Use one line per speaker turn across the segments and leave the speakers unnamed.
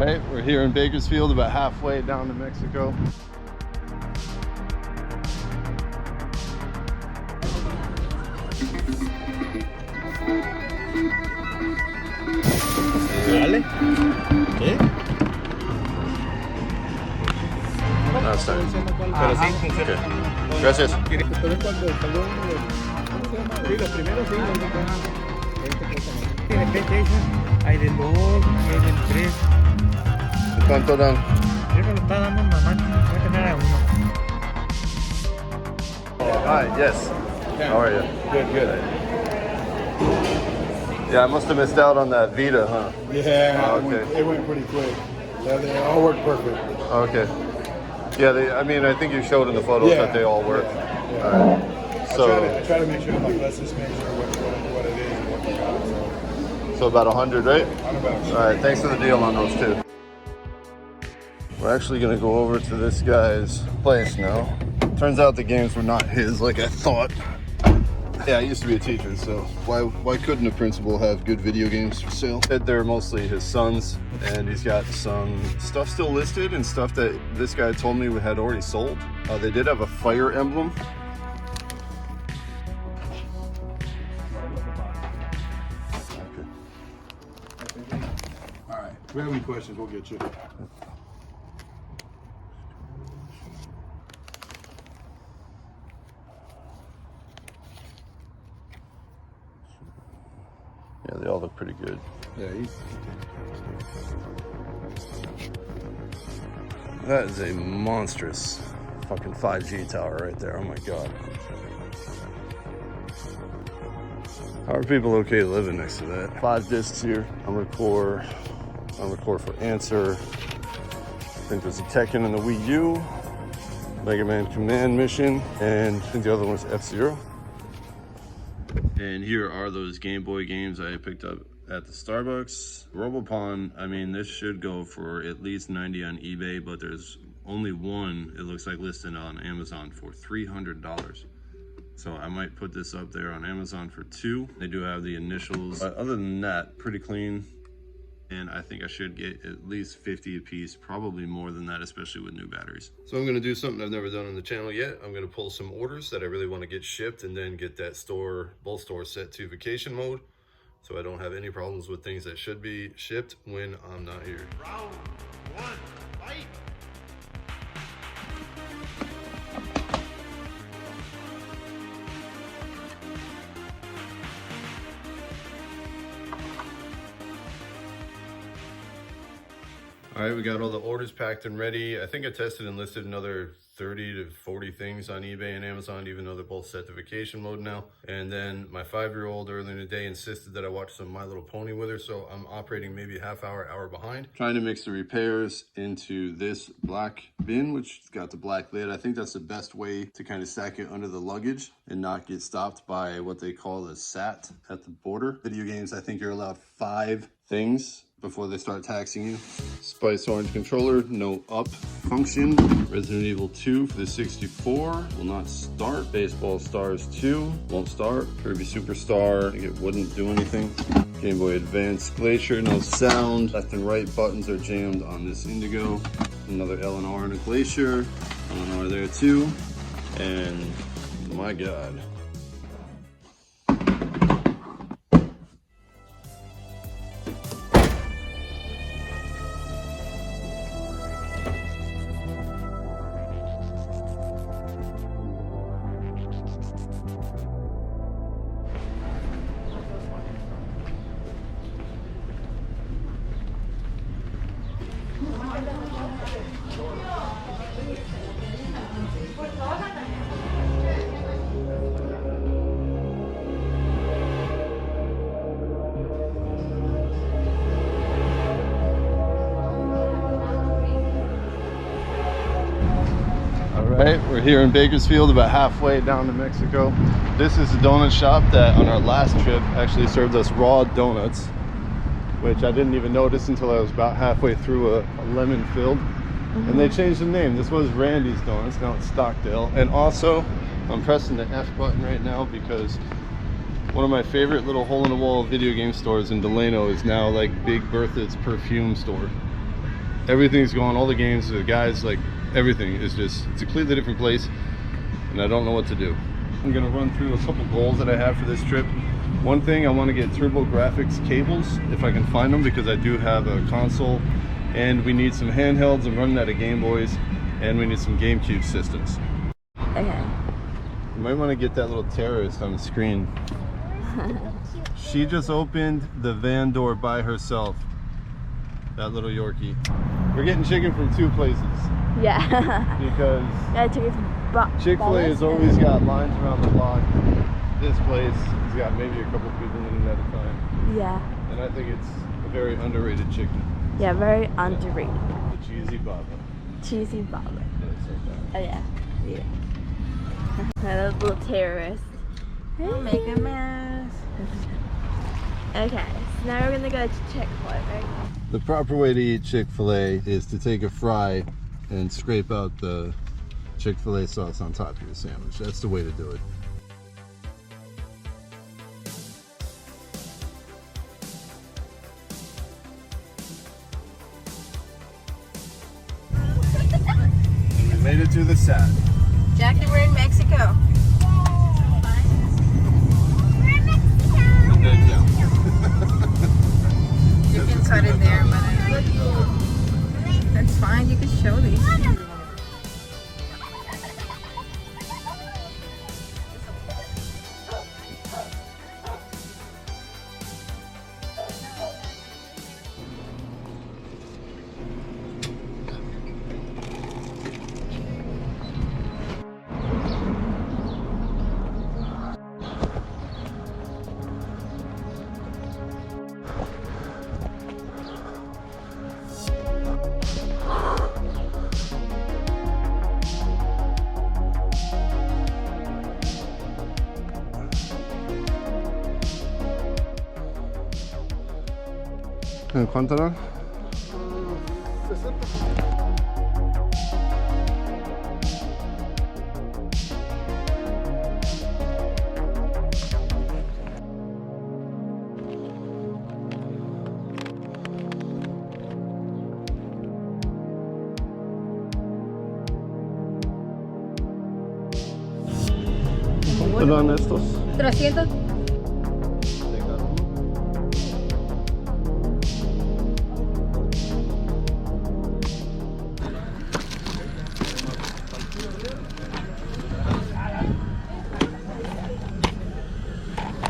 right, we're here in Bakersfield, about halfway down to Mexico.
Dale. ¿Sí?
No, está bien.
Pero sí, funciona.
Okay. Gracias.
Pero cuando salió uno de... ¿Cómo se llama? Sí, los primeros sí, los de... Tiene PlayStation, hay del 2, hay del 3.
¿Cuánto dan?
Creo que lo está dando mamá, voy a tener a uno.
Hi, yes. How are you?
Good, good.
Yeah, I must have missed out on that Vita, huh?
Yeah,
Oh, okay.
it went pretty quick. They all work perfect.
Okay. Yeah, I mean, I think you showed in the photos that they all work.
Yeah.
All right. So,
I try to make sure, like, let's just make sure what it is and what we got.
so about 100, right?
$100.
All right, thanks for the deal on those two. We're actually gonna go over to this guy's place now. Turns out the games were not his like I thought. Yeah, I used to be a teacher, so why couldn't a principal have good video games for sale? They're mostly his son's, and he's got some stuff still listed and stuff that this guy told me we had already sold. They did have a Fire Emblem.
All right. If we have any questions, we'll get you.
Yeah, they all look pretty good.
Yeah,
That is a monstrous fucking 5G tower right there. Oh my god. How are people okay living next to that? 5 discs here. Encore for Answer. I think there's a Tekken in the Wii U. Mega Man Command Mission. And I think the other one's F-Zero. And here are those Game Boy games I picked up at the Starbucks. Robopon, I mean, this should go for at least 90 on eBay, but there's only one, it looks like, listed on Amazon for $300. So I might put this up there on Amazon for 2. They do have the initials. But other than that, pretty clean. And I think I should get at least 50 a piece, probably more than that, especially with new batteries. So I'm gonna do something I've never done on the channel yet. I'm gonna pull some orders that I really wanna get shipped and then get that both stores set to vacation mode, so I don't have any problems with things that should be shipped when I'm not here.
Round 1, fight!
All right, we got all the orders packed and ready. I think I tested and listed another 30 to 40 things on eBay and Amazon, even though they're both set to vacation mode now. And then my 5-year-old earlier in the day insisted that I watch some My Little Pony with her, so I'm operating maybe a half hour behind. Trying to mix the repairs into this black bin, which has got the black lid. I think that's the best way to kind of stack it under the luggage and not get stopped by what they call the SAT at the border. Video games, I think you're allowed 5 things before they start taxing you. Spice Orange controller, no up function. Resident Evil 2 for the 64, will not start. Baseball Stars 2, won't start. Kirby Superstar, I think it wouldn't do anything. Game Boy Advance Glacier, no sound. Left and right buttons are jammed on this Indigo. Another L&R and a Glacier. L&R there too. And my God. Right, we're here in Bakersfield, about halfway down to Mexico. This is a donut shop that on our last trip actually served us raw donuts, which I didn't even notice until I was about halfway through a lemon filled. And they changed the name. This was Randy's Donuts, now it's Stockdale. And also, I'm pressing the F button right now because one of my favorite little hole-in-the-wall video game stores in Delano is now like Big Bertha's perfume store. everything's gone, all the games, the guys, like everything is just, it's a completely different place and I don't know what to do. I'm gonna run through a couple goals that I have for this trip. One thing, I want to get TurboGrafx cables if I can find them, because I do have a console and we need some handhelds. I'm running out of Game Boys and we need some GameCube systems.
Okay.
You might want to get that little terrorist on the screen. She just opened the van door by herself. That little Yorkie. We're getting chicken from two places.
Yeah.
Because
Yeah, chicken from
Chick-fil-A has always got lines around the block. This place has got maybe a couple people in it at a time.
Yeah.
And I think it's a very underrated chicken.
Yeah, very underrated.
The cheesy baba.
Cheesy baba.
Yeah, it's like that.
Oh yeah. Yeah. That little terrorist.
Make a mess.
Okay, so now we're gonna go to Chick-fil-A, right?
The proper way to eat Chick-fil-A is to take a fry and scrape out the Chick-fil-A sauce on top of your sandwich. That's the way to do it. And we made it to the set.
Jackie, we're in Mexico.
And then, yeah.
You can cut it there, but that's fine. You can show these.
¿En cuánto era? ¿Cuánto eran estos?
300.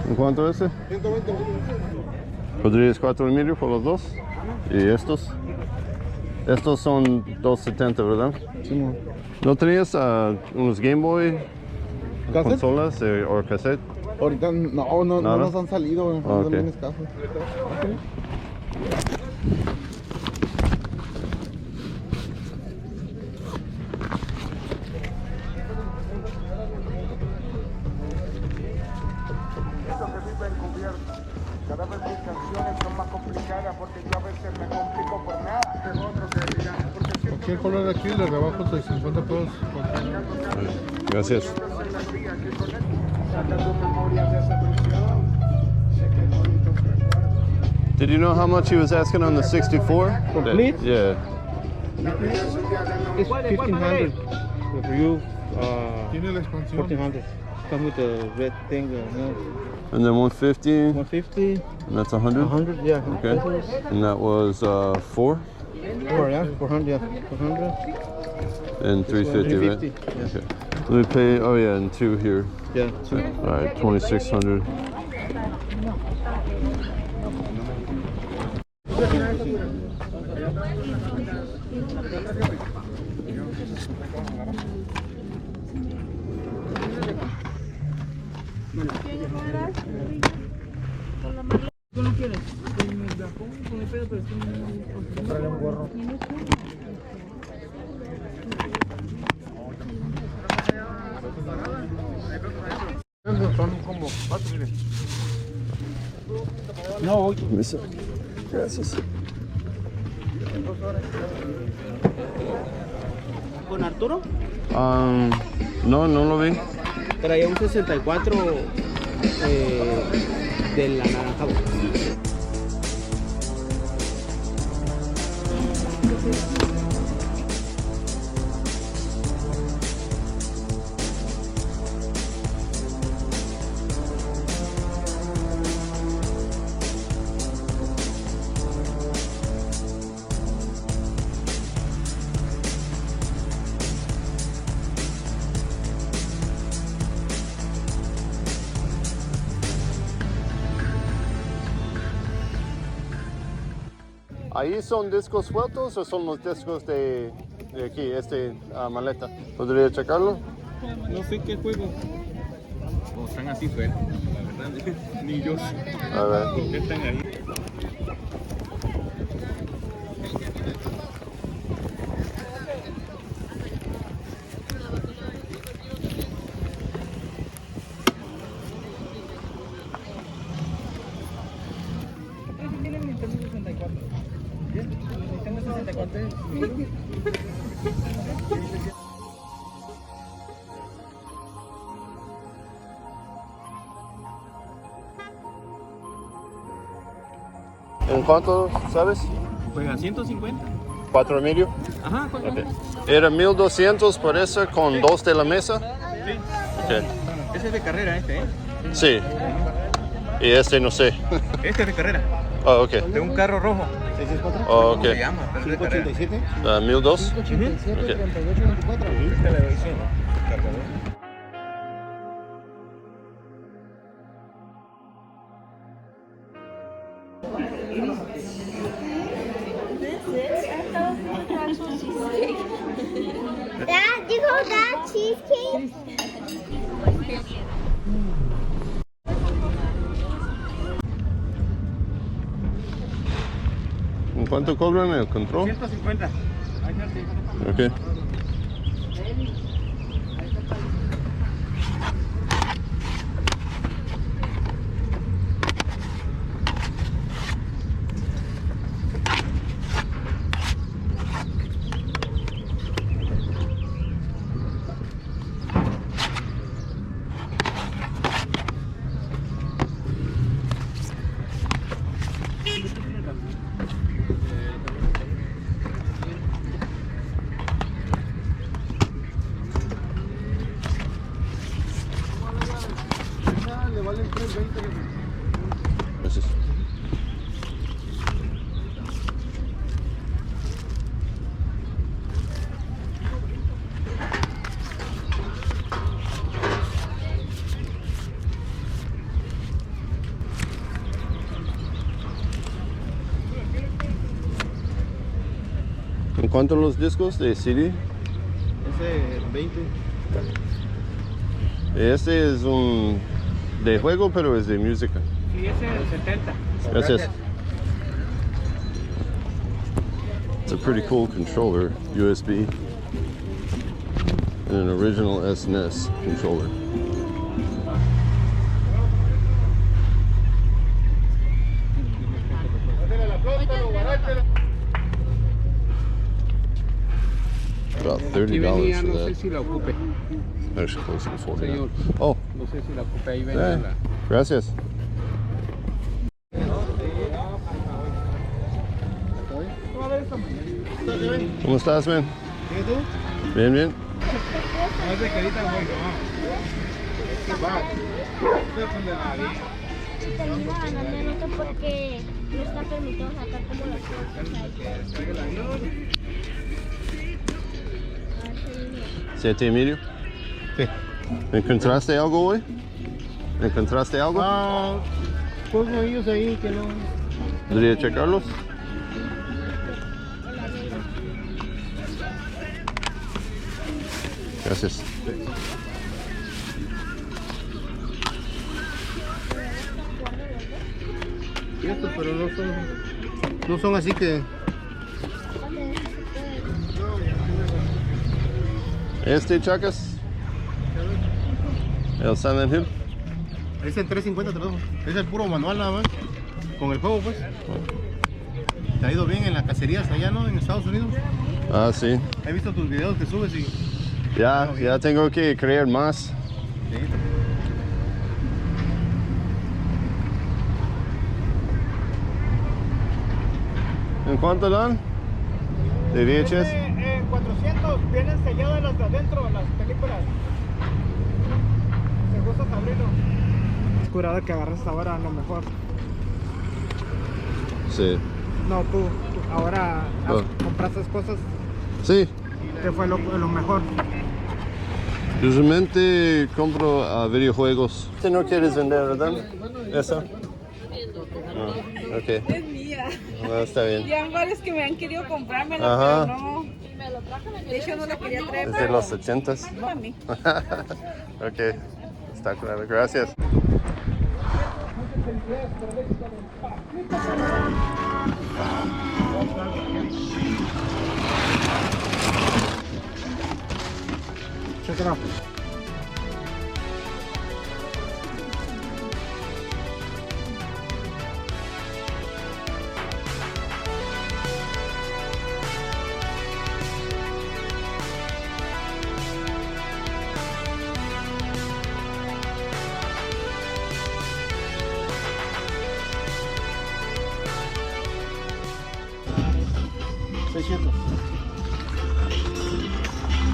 ¿En cuánto ese?
120.
¿Podrías 4,5 por los dos? ¿Y estos? Estos son 2.70, ¿verdad?
Sí,
¿No tenías unos Game Boy?
¿Cassette?
¿Consolas o cassette?
Ahorita no
¿Nada?
nos han salido, güey.
Ah, ok.
Andan bien escasos.
Cada vez mis canciones son más complicadas porque yo a veces me complico por nada. Tengo otro que dirá, porque siempre
Cualquier color de aquí, de abajo, 50 pesos.
Gracias.
sacando memorias de esa prisión. Sé que bonitos recuerdos.
Did you know how much he was asking on the 64?
Complete?
Yeah.
It's 1,500. For you,
Tiene la expansión.
1,400. Come with the red thing,
And then 150,
150,
and that's 100?
100, yeah.
Okay. And that was 4
4, yeah, 400, yeah. 400.
and 350, right?
350, yeah.
Okay. Let me pay, oh yeah, and 2 here.
Yeah, so
All right, 2,600.
¿tú no quieres? Con el pedo, pero
Trae un gorro. Son como 4, miren.
No,
Gracias.
¿con Arturo?
No, no lo vi.
Traía un 64 del anaranjado.
¿Ahí son discos sueltos o son los discos de aquí, maleta? ¿Podría checarlo?
No sé qué juego. O están así sueltos, la verdad. Ni yo sé
A ver.
por qué están ahí. ¿Tienen Nintendo 64? ¿Nintendo 64?
¿En cuánto, sabes?
Juega 150.
¿4.500?
Ajá, ¿cuánto?
Okay. Era 1.200 por eso con 2 de la mesa.
Sí.
Okay.
Ese es de carrera, ¿eh?
Sí. Y no sé.
Este es de carrera.
Oh, ok.
De un carro rojo.
Oh,
¿Cómo se
ok.
llama? Pero es de carrera.
587.
1.200.
587,
Ok.
38, 24.
Esta le doy 100. Cargador.
Dad, you go that cheesecake?
¿En cuánto cobran el control?
150.
Ok.
Le valen 320.
Gracias. ¿En cuánto los discos de CD?
Ese 20.
Este es un de juego, pero es de música.
Sí, ese es 70.
Gracias. It's a pretty cool controller, USB, and an original SNES controller. About $30 for
No sé
that.
si la ocupe.
Actually closer to 40 now.
Señor.
Oh,
No sé si la ocupe. Ahí venía la...
gracias. ¿Cómo estás, man?
¿Y tú?
Bien, bien.
No es de que ahorita voy, no. Va. ¿Dónde la vi?
Termina ganando nota porque no está permitido sacar como las cosas.
Traiga el avión.
7.5.
Sí.
¿Encontraste algo hoy? ¿Encontraste algo?
Pues ellos ahí que no.
¿Podría checarlos? Gracias.
Estos, pero no son así que.
Chacas. El Silent Hill.
Es en 350 te lo dejo. Es el puro manual nada más. Con el juego pues. Te ha ido bien en las cacerías allá, ¿no? En Estados Unidos.
Ah, sí.
He visto tus videos que subes y.
Ya tengo que creer más.
Sí.
¿En cuánto dan? ¿De VHS?
En 400 vienen selladas las de adentro, las películas. Si gustas abrirlo. Es curado que agarras ahora, a lo mejor.
Sí.
No, tú ahora
Oh.
compraste cosas
Sí.
que fue lo mejor.
Usualmente compro videojuegos. ¿Este no quieres vender, verdad? ¿Eso? Ah, ok.
Es mía.
No, está bien.
Ya han varios que me han querido comprármela,
Ajá.
pero no. De hecho, no la quería traer.
Es de los 80s.
Para mí.
Ok. Está claro. Gracias.
Check it out.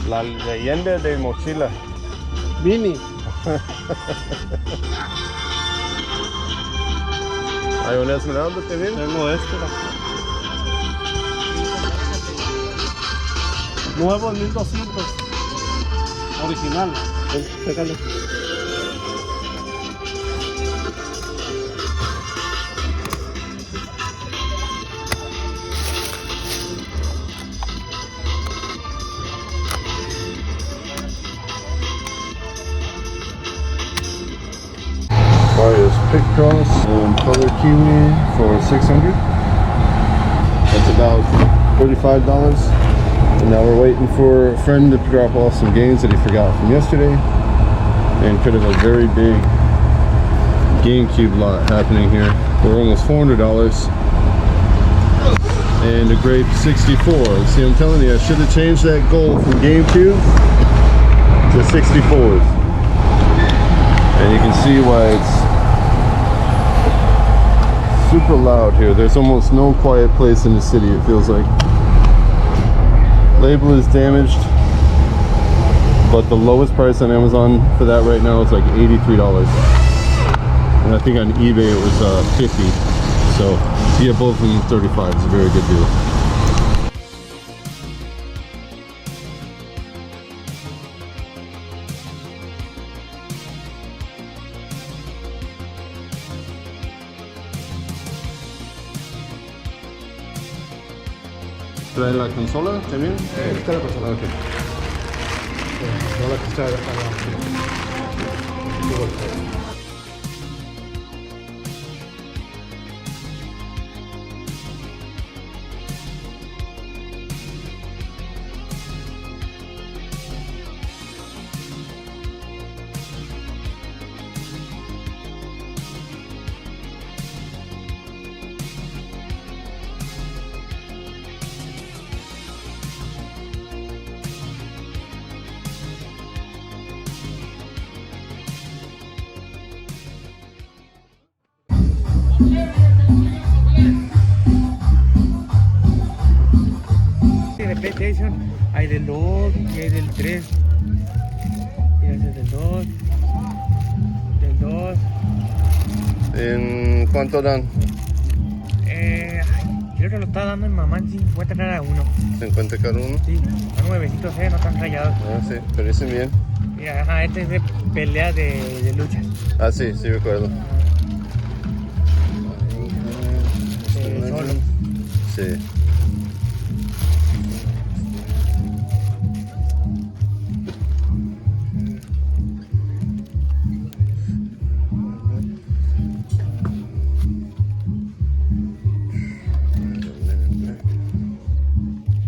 La leyenda de mochila.
Mini.
¿Hay una esmeralda también?
Tengo este. Nuevo 1200. Original. Chécalo.
Mario's Pick Cross and Color Kiwi for $600. That's about $35. And now we're waiting for a friend to drop off some games that he forgot from yesterday. And could have a very big GameCube lot happening here. We're almost $400. And a grape 64. See, I'm telling you, I should have changed that goal from GameCube to 64s. And you can see why it's super loud here. There's almost no quiet place in the city, it feels like. Label is damaged, but the lowest price on Amazon for that right now is like $83. And I think on eBay it was 50. So to get both of them 35 is a very good deal. ¿Trae la consola también?
Está la persona.
Ok.
No la que está acá. De PlayStation hay del 2 y hay del 3. Y ese es del 2. Del 2.
¿En cuánto dan?
Creo que lo está dando en mamá en 50 cada uno.
50 cada uno.
Sí, están nuevecitos, no están rayados.
Ah, sí, parecen bien.
Mira, ajá, este es de pelea de luchas.
Ah, sí, sí recuerdo.
Solo.
Sí.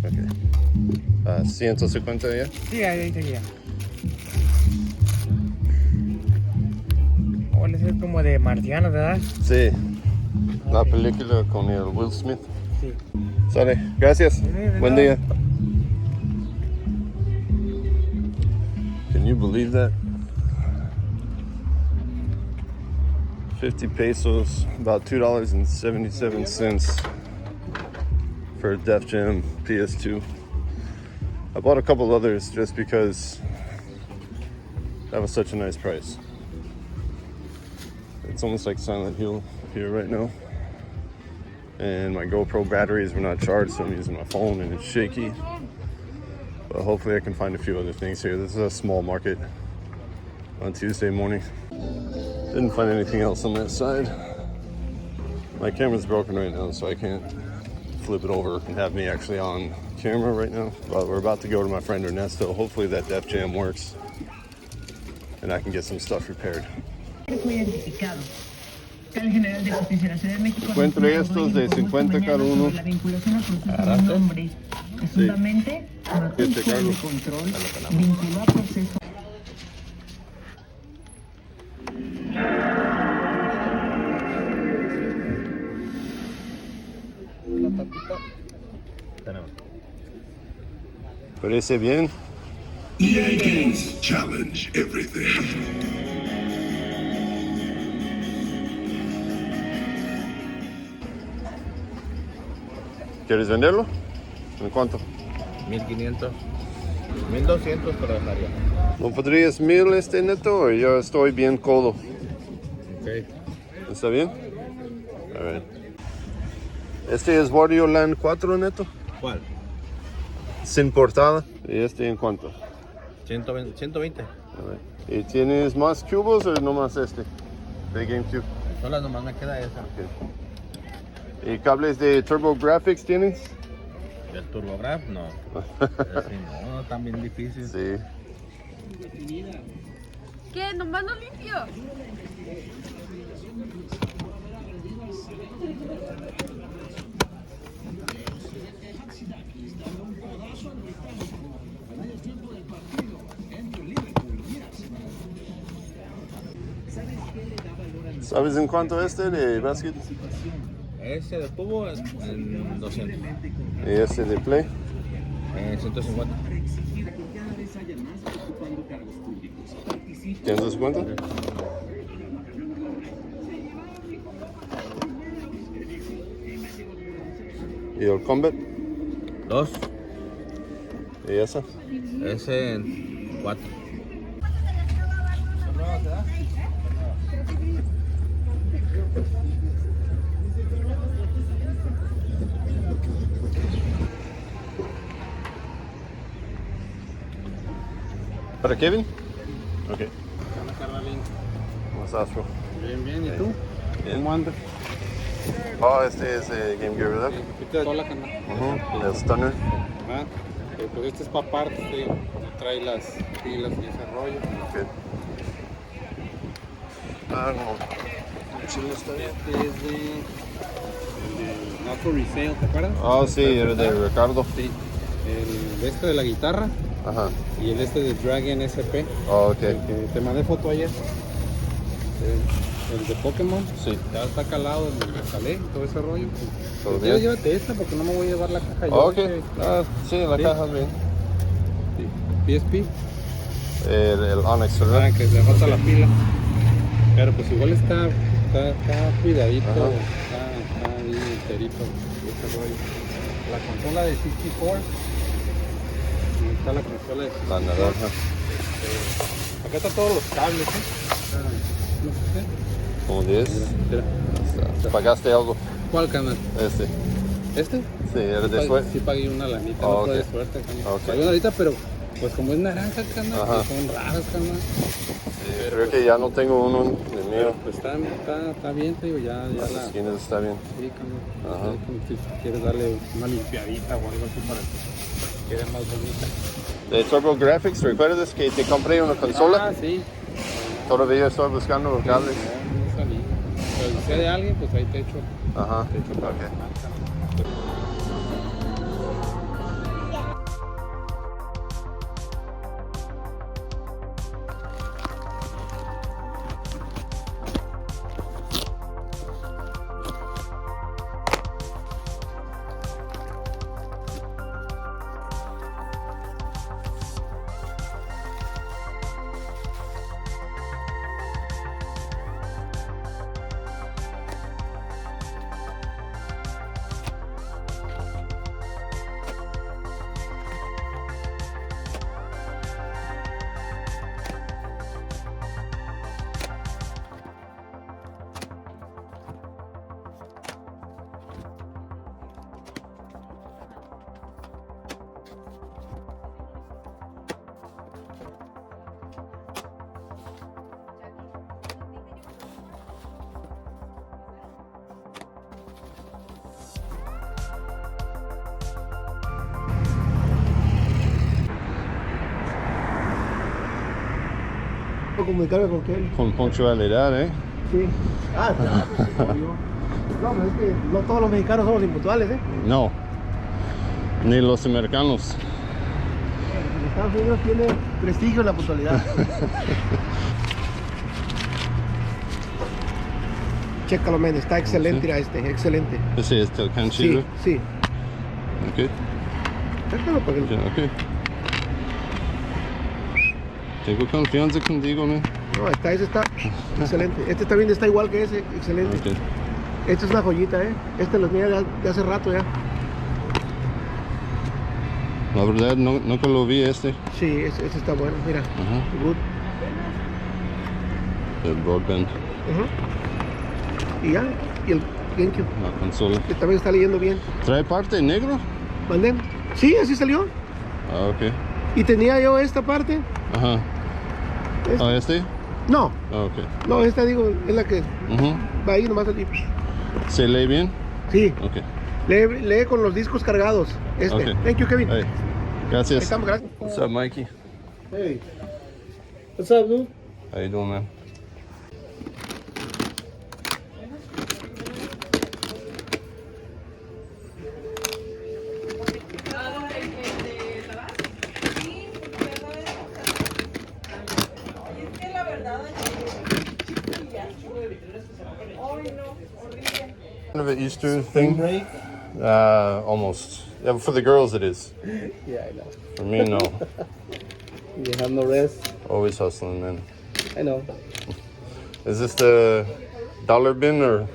Okay. 150 ya.
Sí, ahí seguía. Ese es como de marcianos, ¿verdad?
Sí. La película con el Will Smith.
Sí.
Sale, gracias. Buen día. Can you believe that? 50 pesos, about $2.77 for Def Jam PS2. I bought a couple others just because that was such a nice price. It's almost like Silent Hill here right now. And my GoPro batteries were not charged, so I'm using my phone and it's shaky. But hopefully I can find a few other things here. This is a small market on Tuesday morning. Didn't find anything else on that side. My camera's broken right now, so I can't flip it over and have me actually on camera right now. But we're about to go to my friend Ernesto. Hopefully that Def Jam works and I can get some stuff repaired. Encuentre estos de 50 cada uno. Sí. Hay que checarlo. ¿Parece bien?
EA Games challenge everything.
¿Quieres venderlo? ¿En cuánto?
1500. 1200 te lo dejaría.
¿No podrías 1000 neto? Yo estoy bien codo.
Ok.
¿Está bien? A ver. Este es Wario Land 4 neto.
¿Cuál?
Sin portada. ¿Y este en cuánto?
120.
A ver. ¿Y tienes más cubos o nomás este? De GameCube.
Solo nomás me queda esa.
Okay. ¿Y cables de TurboGrafx tienes?
¿El TurboGraf? No. No, tan bien difícil.
Sí.
¿Qué? ¿Nomás no limpio?
¿Sabes en cuánto este de basket?
Ese de cubo en 200.
¿Y este de Play?
150.
¿Tienes cuánto? ¿Y el Combat?
2.
¿Y esa?
Ese en 4.
¿Para Kevin? Ok. ¿Cómo estás, bro?
Bien, bien. ¿Y tú?
Bien.
¿Cómo andas?
Oh, este es Game Gear, ¿verdad?
Toda la cana.
El Stunner.
Ah, pues este es para partes, te digo. Trae las pilas y ese rollo.
Ok. Ah, no. Sí, no está bien.
Este es de Nato Resale, ¿te acuerdas?
Oh, sí, era de Ricardo.
Sí. El este de la guitarra
Ajá.
y el este de Dragon SP.
Oh, ok.
El que te mandé foto ayer. El de Pokémon.
Sí.
Ya está calado, el que calé, todo ese rollo.
¿Todo
Pero
bien?
llévate esta porque no me voy a llevar la caja yo.
Oh, ok. Ah, sí, la
Sí.
caja bien.
Sí. PSP.
El Onyx, ¿verdad?
Ah, que le falta la pila. Pero pues igual está cuidadito,
Ajá.
está ahí enterito este rollo. La consola de 64. Y está la consola de 64.
La naranja.
Acá están todos los cables, ¿eh? No sé.
Como 10.
Mira.
¿Pagaste algo?
¿Cuál canal?
Este.
¿Este?
Sí, era de suerte.
Sí pagué una lanita,
Oh,
no fue de
ok.
suerte, canal.
Ok.
Pagué una lanita, pero pues como es naranja, canal,
Ajá.
pues son raras, canal.
Sí, creo que ya no tengo uno de mío.
Pues está bien, te digo, ya
Las
la...
esquinas está bien.
Sí, canal.
Ajá.
Sí, como si quieres darle una limpiadita o algo así para que quede más bonita.
De TurboGrafx, ¿recuerdas que te compré una consola?
Ah, sí.
Todavía estoy buscando los cables.
No salí. Pero si sea de alguien, pues ahí te echo.
Ajá.
Te echo para
Ok.
Puedo comunicarme con él.
Con punctualidad, ¿eh?
Sí. Ah, claro, sí, obvio. No, pero es que no todos los mexicanos somos impuntuales, ¿eh?
No. Ni los americanos.
En Estados Unidos tiene prestigio la puntualidad. Chécalo, men, está excelente, mira excelente.
Ese es el
Sí,
canchillo.
sí.
Ok.
Chécalo para que lo...
Ok. Tengo confianza contigo, man.
No, ese está excelente. Este también está igual que ese, excelente.
Ok.
Este es una joyita, ¿eh? Este lo tenía de hace rato ya.
La verdad, nunca lo vi este.
Sí, ese está bueno, mira.
Ajá.
Good.
El broadband.
Y ya, y el GameCube,
La consola.
que también está leyendo bien.
¿Trae parte negro?
¿Mandé? Sí, así salió.
Ah, ok.
Y tenía yo esta parte.
Ajá.
Esta.
¿Ah, este?
No,
Ah, ok.
no, esta digo, es la que va ahí nomás allí.
¿Se lee bien?
Sí,
Ok.
lee con los discos cargados.
Ok.
Thank you, Kevin.
Hey.
Ahí
Gracias.
estamos, gracias.
What's up, Mikey?
Hey. What's up, dude?
How you doing, man? Kind of an Easter thing?
Break?
Almost. Yeah, for the girls it is.
Yeah, I know.
For me, no.
You have no rest.
Always hustling, man.
I know.
Is this the dollar bin or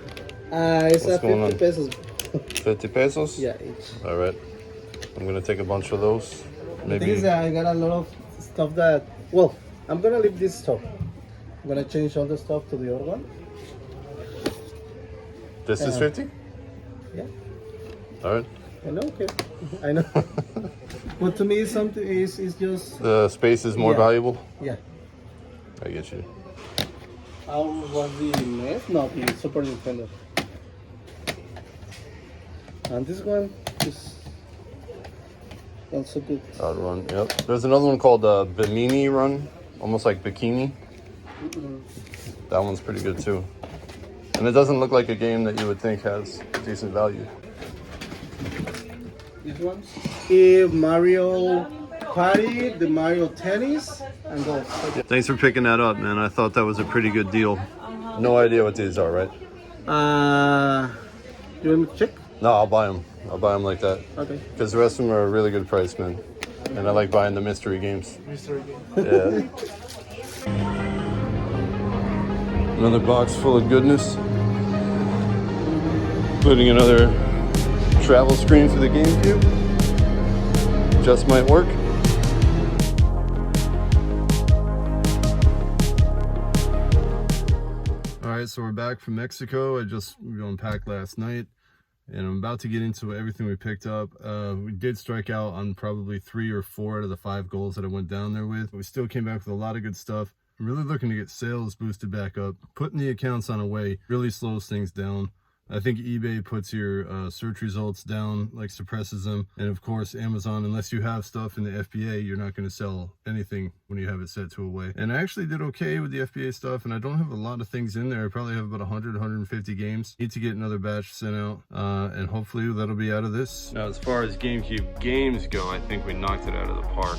It's
What's going
50
on?
pesos.
50 pesos?
Yeah, each.
All right. I'm gonna take a bunch of those.
The thing
Maybe.
is that I got a lot of stuff that, well, I'm gonna leave this stuff. I'm gonna change all the stuff to the other one.
This is 50?
Yeah,
All right.
I know, okay. I know. But to me, it's something is just,
The space is more
Yeah.
valuable.
yeah.
I get you.
How was the NES? No, the Super Nintendo. And this one is also good.
Odd run. Yep. There's another one called Bimini Run, almost like Bikini. That one's pretty good too. And it doesn't look like a game that you would think has decent value.
This one? Mario Party, the Mario Tennis, and golf.
Thanks for picking that up, man. I thought that was a pretty good deal. No idea what these are, right?
You want me to check?
No, I'll buy them. I'll buy them like that.
Okay.
Because the rest of them are a really good price, man. And I like buying the mystery games. Yeah. Another box full of goodness. Including another travel screen for the GameCube. Just might work. Alright, so we're back from Mexico. We unpacked last night. And I'm about to get into everything we picked up. We did strike out on probably 3 or 4 out of the 5 goals that I went down there with. We still came back with a lot of good stuff. I'm really looking to get sales boosted back up. Putting the accounts on away really slows things down. I think eBay puts your search results down, like suppresses them. And of course, Amazon, unless you have stuff in the FBA, you're not going to sell anything when you have it set to away. And I actually did okay with the FBA stuff, and I don't have a lot of things in there. I probably have about 100, 150 games. Need to get another batch sent out, and hopefully that'll be out of this. Now, as far as GameCube games go, I think we knocked it out of the park.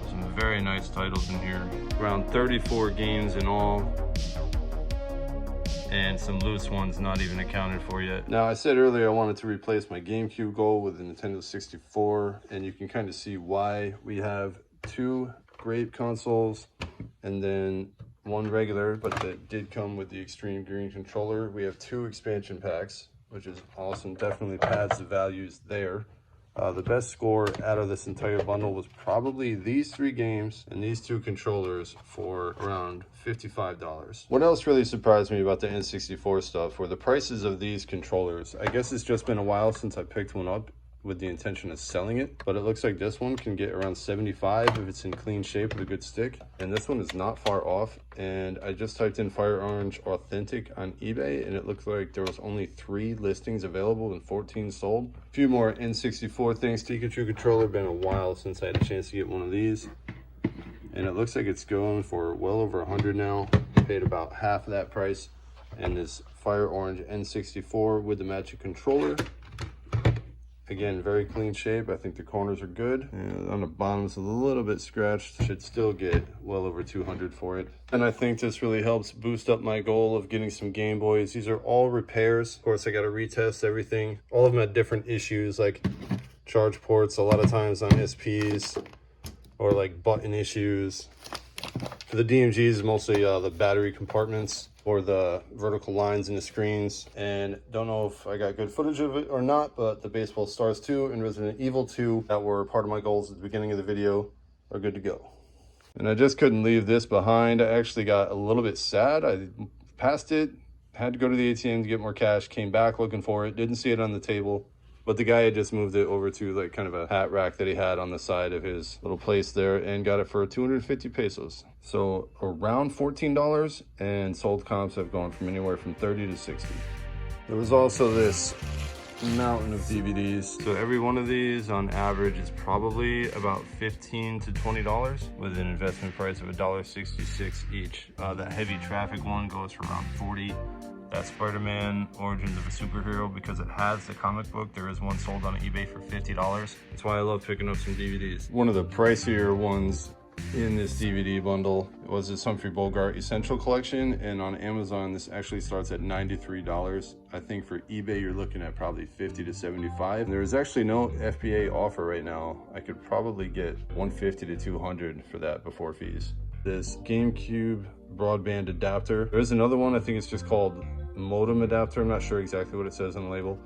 Some very nice titles in here. Around 34 games in all. And some loose ones not even accounted for yet. Now, I said earlier I wanted to replace my GameCube goal with the Nintendo 64, and you can kind of see why. We have 2 great consoles and then 1 regular, but that did come with the Extreme Green controller. We have 2 expansion packs, which is awesome. Definitely pads the values there. The best score out of this entire bundle was probably these 3 games and these 2 controllers for around $55. What else really surprised me about the N64 stuff were the prices of these controllers. I guess it's just been a while since I picked one up with the intention of selling it, but it looks like this one can get around $75 if it's in clean shape with a good stick, and this one is not far off. And I just typed in Fire Orange Authentic on eBay, and it looked like there was only 3 listings available and 14 sold. A few more N64 things. Pikachu controller, been a while since I had a chance to get one of these. and it looks like it's going for well over 100 now. Paid about half of that price. And this Fire Orange N64 with the matching controller. Again, very clean shape. I think the corners are good. And on the bottom, it's a little bit scratched. Should still get well over 200 for it. And I think this really helps boost up my goal of getting some Game Boys. These are all repairs. Of course, I got to retest everything. All of them had different issues, like charge ports, a lot of times on SPs, or like button issues. For the DMGs, mostly the battery compartments or the vertical lines in the screens. And don't know if I got good footage of it or not, but the Baseball Stars 2 and Resident Evil 2 that were part of my goals at the beginning of the video are good to go. And I just couldn't leave this behind. I actually got a little bit sad. I passed it, had to go to the ATM to get more cash, came back looking for it, didn't see it on the table. But the guy had just moved it over to like kind of a hat rack that he had on the side of his little place there and got it for 250 pesos. So around $14, and sold comps have gone from anywhere from 30 to 60. There was also this mountain of DVDs. So every one of these on average is probably about $15 to $20 with an investment price of $1.66 each. That Heavy Traffic one goes for around 40. That Spider-Man Origins of a Superhero, because it has the comic book, there is one sold on eBay for $50. That's why I love picking up some DVDs. One of the pricier ones in this DVD bundle was this Humphrey Bogart Essential Collection, and on Amazon this actually starts at $93. I think for eBay you're looking at probably $50 to $75. There is actually no FBA offer right now. I could probably get $150 to $200 for that before fees. This GameCube broadband adapter. There's another one, I think it's just called modem adapter. I'm not sure exactly what it says on the label,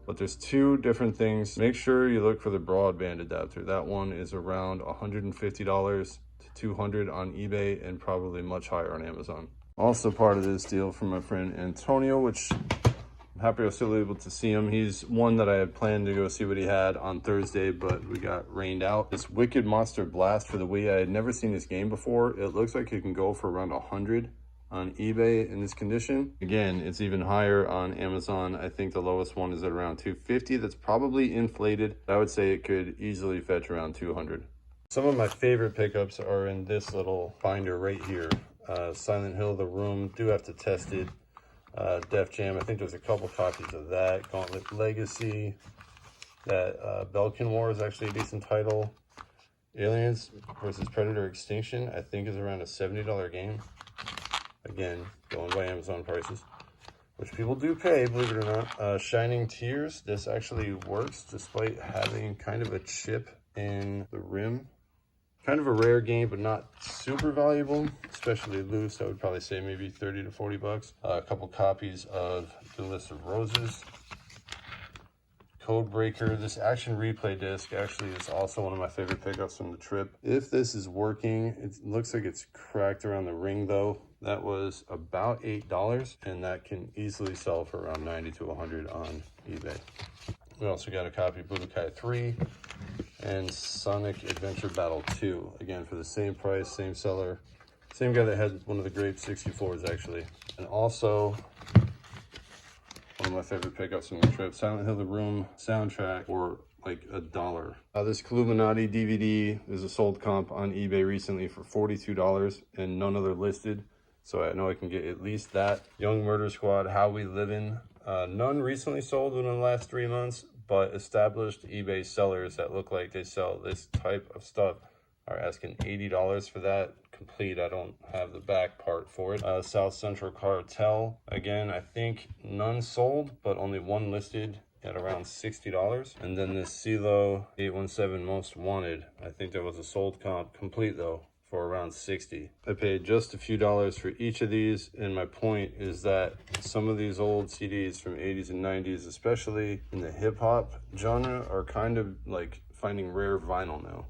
but there's two different things. Make sure you look for the broadband adapter. That one is around $150 to $200 on eBay and probably much higher on Amazon. Also part of this deal from my friend Antonio, which I'm happy I was still able to see him. He's one that I had planned to go see what he had on Thursday, but we got rained out. This Wicked Monster Blast for the Wii. I had never seen this game before. It looks like it can go for around 100 on eBay in this condition. Again, it's even higher on Amazon. I think the lowest one is at around 250. That's probably inflated. I would say it could easily fetch around 200. Some of my favorite pickups are in this little binder right here. Silent Hill, The Room, do have to test it. Def Jam, I think there's a couple copies of that. Gauntlet Legacy, that Belkin War is actually a decent title. Aliens versus Predator Extinction, I think is around a $70 game. Again, going by Amazon prices, which people do pay, believe it or not. Shining Tears, this actually works despite having kind of a chip in the rim. Kind of a rare game, but not super valuable, especially loose. I would probably say maybe 30 to 40 bucks. A couple copies of The List of Roses. Codebreaker. This action replay disc actually is also one of my favorite pickups from the trip. If this is working, it looks like it's cracked around the ring though. That was about $8, and that can easily sell for around 90 to 100 on eBay. We also got a copy of Budokai 3 and Sonic Adventure Battle 2. Again, for the same price, same seller. Same guy that had one of the Grape 64s, actually. And also, one of my favorite pickups from the trip, Silent Hill The Room soundtrack for like $1. This Illuminati DVD is a sold comp on eBay recently for $42 and none other listed. So I know I can get at least that. Young Murder Squad, How We Livin'. None recently sold within the last 3 months, but established eBay sellers that look like they sell this type of stuff are asking $80 for that complete. I don't have the back part for it. South Central Cartel, again, I think none sold, but only one listed at around $60. And then this CeeLo 817 Most Wanted, I think there was a sold comp complete though for around $60. I paid just a few dollars for each of these, and my point is that some of these old CDs from 80s and 90s, especially in the hip-hop genre, are kind of like finding rare vinyl now.